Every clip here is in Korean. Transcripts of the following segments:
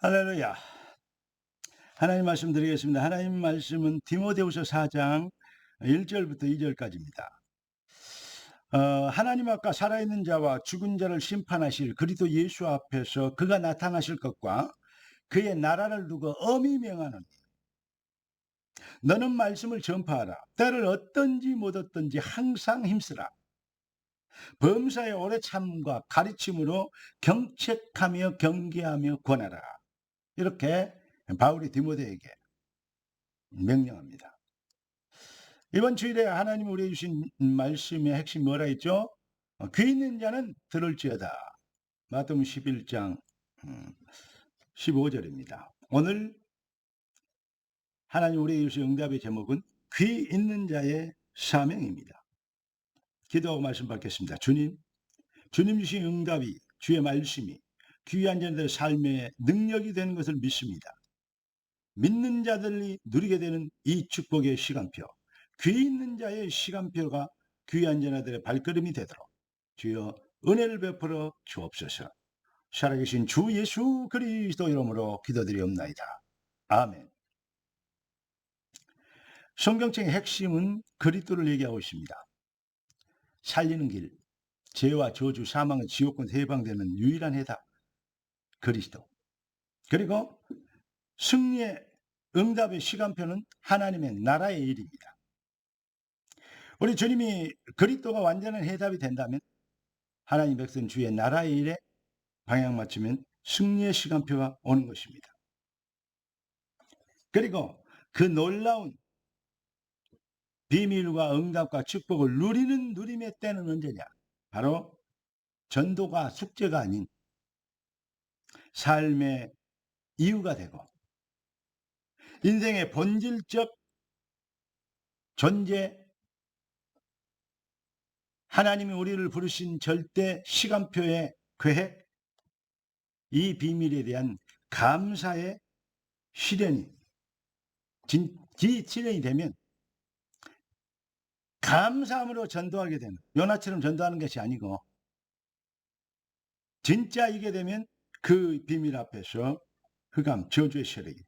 할렐루야. 하나님 말씀 드리겠습니다. 하나님 말씀은 디모데후서 4장 1절부터 2절까지입니다. 하나님 앞과 살아있는 자와 죽은 자를 심판하실 그리스도 예수 앞에서 그가 나타나실 것과 그의 나라를 두고 엄히 명하노니 너는 말씀을 전파하라. 때를 얻든지 못 얻든지 항상 힘쓰라. 범사에 오래 참과 가르침으로 경책하며 경계하며 권하라. 이렇게 바울이 디모데에게 명령합니다. 이번 주일에 하나님 우리에게 주신 말씀의 핵심 뭐라 했죠? 귀 있는 자는 들을지어다. 마태복음 11장 15절입니다. 오늘 하나님 우리에게 주신 응답의 제목은 귀 있는 자의 사명입니다. 기도하고 말씀 받겠습니다. 주님 주신 응답이 주의 말씀이 귀한 자들의 삶의 능력이 되는 것을 믿습니다. 믿는 자들이 누리게 되는 이 축복의 시간표, 귀 있는 자의 시간표가 귀한 자들의 발걸음이 되도록 주여 은혜를 베풀어 주옵소서. 살아계신 주 예수 그리스도 이름으로 기도드리옵나이다. 아멘. 성경책의 핵심은 그리스도를 얘기하고 있습니다. 살리는 길, 죄와 저주, 사망의 지옥권 해방되는 유일한 해답, 그리스도. 그리고 승리의 응답의 시간표는 하나님의 나라의 일입니다. 우리 주님이 그리스도가 완전한 해답이 된다면 하나님 백성 주의 나라의 일에 방향 맞추면 승리의 시간표가 오는 것입니다. 그리고 그 놀라운 비밀과 응답과 축복을 누리는 누림의 때는 언제냐? 바로 전도가 숙제가 아닌 삶의 이유가 되고 인생의 본질적 존재, 하나님이 우리를 부르신 절대 시간표의 계획, 이 비밀에 대한 감사의 실현이 실현이 되면 감사함으로 전도하게 되는, 요나처럼 전도하는 것이 아니고 진짜 이게 되면 그 비밀 앞에서 흑암 저주의 세력이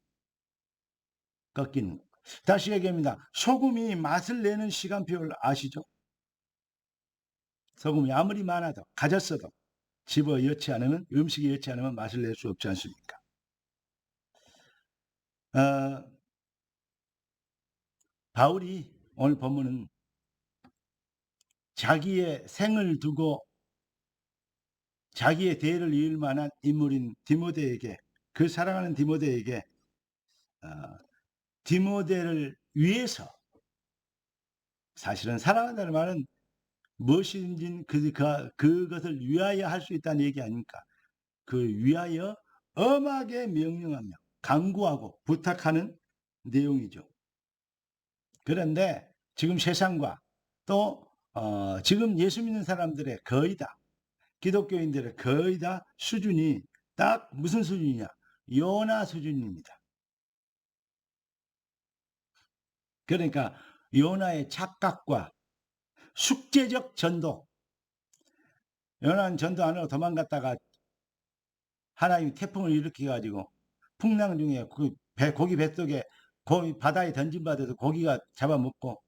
꺾이는. 다시 얘기합니다. 소금이 맛을 내는 시간표를 아시죠? 소금이 아무리 많아도 가졌어도 집어 여치 않으면, 음식이 여치 않으면 맛을 낼 수 없지 않습니까? 바울이 오늘 본문은 자기의 생을 두고 자기의 대를 이을 만한 인물인 디모데에게, 그 사랑하는 디모데에게 디모데를 위해서, 사실은 사랑한다는 말은 무엇인지 그것을 위하여 할 수 있다는 얘기 아닙니까? 그 위하여 엄하게 명령하며 강구하고 부탁하는 내용이죠. 그런데 지금 세상과 또 지금 예수 믿는 사람들의 거의 다, 기독교인들의 거의 다 수준이 딱 무슨 수준이냐? 요나 수준입니다. 그러니까 요나의 착각과 숙제적 전도. 요나는 전도 안 하고 도망갔다가 하나님이 태풍을 일으켜가지고 풍랑 중에 고기 뱃속에 바다에 던진받아서 고기가 잡아먹고,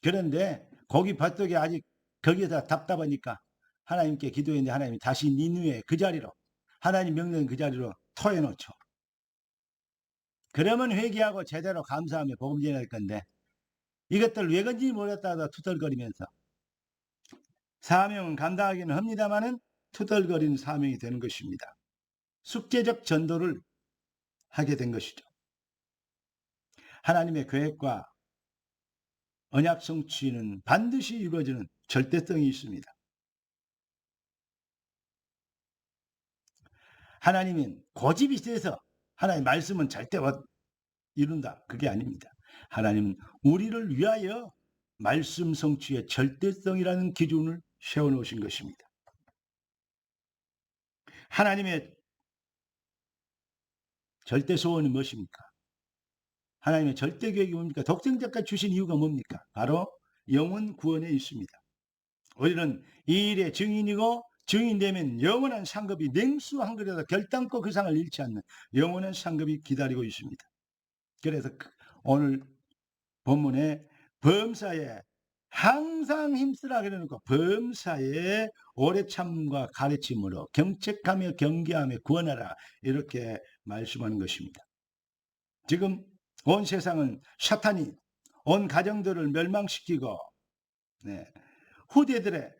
그런데 고기 뱃속에 아직 거기에다 답답하니까 하나님께 기도했는데 하나님이 다시 니느웨 그 자리로, 하나님 명령 그 자리로 토해놓죠. 그러면 회개하고 제대로 감사하며 복음 전할 건데 이것들 왜 건지 모르겠다가 투덜거리면서, 사명은 감당하기는 합니다마는 투덜거리는 사명이 되는 것입니다. 숙제적 전도를 하게 된 것이죠. 하나님의 계획과 언약 성취는 반드시 이루어지는 절대성이 있습니다. 하나님은 고집이 세서 하나님의 말씀은 절대 이룬다, 그게 아닙니다. 하나님은 우리를 위하여 말씀 성취의 절대성이라는 기준을 세워놓으신 것입니다. 하나님의 절대 소원은 무엇입니까? 하나님의 절대 계획이 뭡니까? 독생자까지 주신 이유가 뭡니까? 바로 영혼 구원에 있습니다. 우리는 이 일의 증인이고 증인되면 영원한 상급이 냉수 한 그릇에다 결단코 그 상을 잃지 않는 영원한 상급이 기다리고 있습니다. 그래서 오늘 본문에 범사에 항상 힘쓰라 그러니까 범사에 오래 참과 가르침으로 경책하며 경계하며 구원하라 이렇게 말씀하는 것입니다. 지금 온 세상은 사탄이 온 가정들을 멸망시키고 후대들의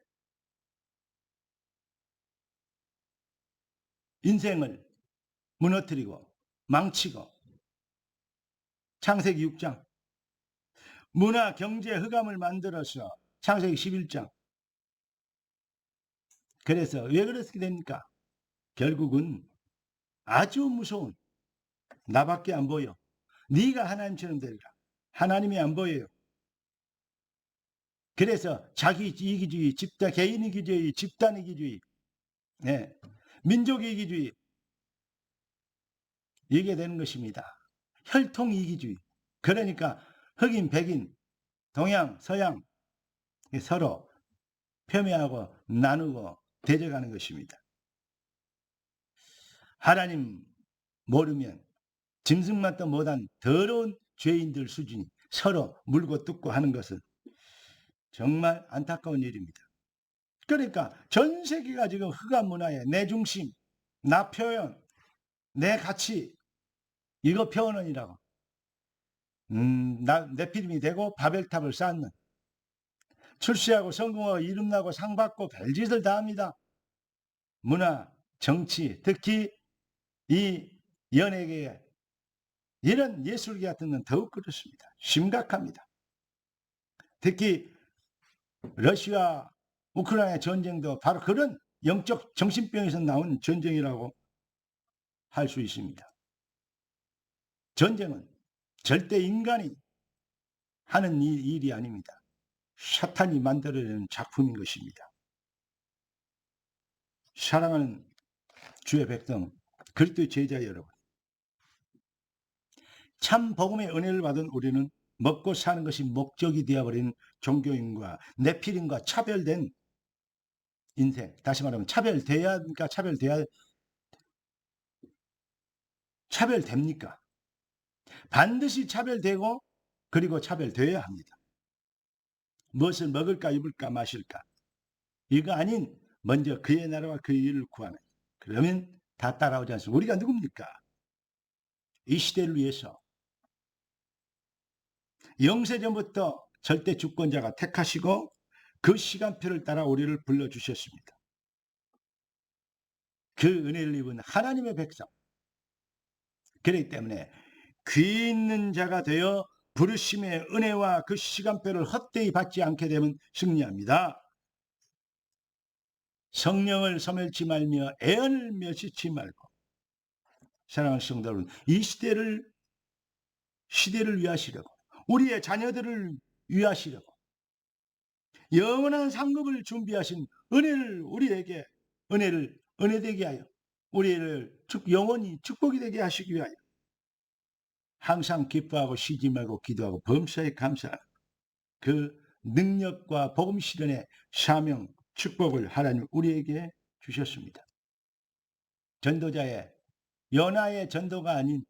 인생을 무너뜨리고 망치고 창세기 6장 문화 경제 흑암을 만들어서 창세기 11장 그래서 왜 그렇게 됩니까? 결국은 아주 무서운 나밖에 안 보여. 네가 하나님처럼 되리라. 하나님이 안 보여요. 그래서 자기 이기주의, 개인 이기주의, 집단 이기주의, 민족 이기주의 이게 되는 것입니다. 혈통 이기주의. 그러니까 흑인, 백인, 동양, 서양 서로 폄훼하고 나누고 대적하는 것입니다. 하나님 모르면 짐승만도 못한 더러운 죄인들 수준이 서로 물고 뜯고 하는 것은 정말 안타까운 일입니다. 그러니까 전 세계가 지금 흑암 문화에 내 중심, 나 표현, 내 가치 이거 표현이라고 네피림이 되고 바벨탑을 쌓는 출세하고 성공하고 이름나고 상받고 별짓을 다 합니다. 문화, 정치, 특히 이 연예계에 이런 예술계 같은 건 더욱 그렇습니다. 심각합니다. 특히 러시아, 우크라이나 전쟁도 바로 그런 영적 정신병에서 나온 전쟁이라고 할 수 있습니다. 전쟁은 절대 인간이 하는 일이 아닙니다. 사탄이 만들어내는 작품인 것입니다. 사랑하는 주의 백성, 그리스도의 제자 여러분, 참 복음의 은혜를 받은 우리는 먹고 사는 것이 목적이 되어버린 종교인과 네피림과 차별된 인생, 다시 말하면 차별됩니까? 반드시 차별되고 그리고 차별되어야 합니다. 무엇을 먹을까 입을까 마실까 이거 아닌 먼저 그의 나라와 그의 일을 구하는, 그러면 다 따라오지 않습니까? 우리가 누굽니까? 이 시대를 위해서 영세전부터 절대 주권자가 택하시고 그 시간표를 따라 우리를 불러주셨습니다. 그 은혜를 입은 하나님의 백성, 그렇기 때문에 귀 있는 자가 되어 부르심의 은혜와 그 시간표를 헛되이 받지 않게 되면 승리합니다. 성령을 소멸치 말며 애언을 멸시치 말고, 사랑하는 성도 여러분, 이 시대를 위하시려고, 우리의 자녀들을 위하시려고 영원한 상급을 준비하신 은혜를 우리에게 은혜되게 하여 우리를 영원히 축복이 되게 하시기 위하여 항상 기뻐하고 쉬지 말고 기도하고 범사에 감사하는 그 능력과 복음 실현의 사명 축복을 하나님 우리에게 주셨습니다. 전도자의 연하의 전도가 아닌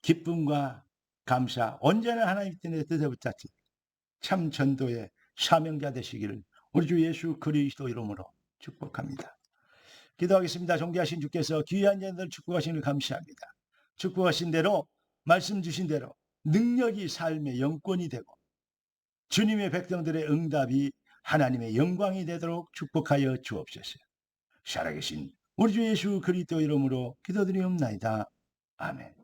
기쁨과 감사, 언제나 하나님 뜻에 붙잡힌 참 전도의 사명자 되시기를 우리 주 예수 그리스도 이름으로 축복합니다. 기도하겠습니다. 존귀하신 주께서 귀한 자들 축복하시는 감사합니다. 축복하신 대로, 말씀 주신 대로 능력이 삶의 영권이 되고 주님의 백성들의 응답이 하나님의 영광이 되도록 축복하여 주옵소서. 살아계신 우리 주 예수 그리스도 이름으로 기도드리옵나이다. 아멘.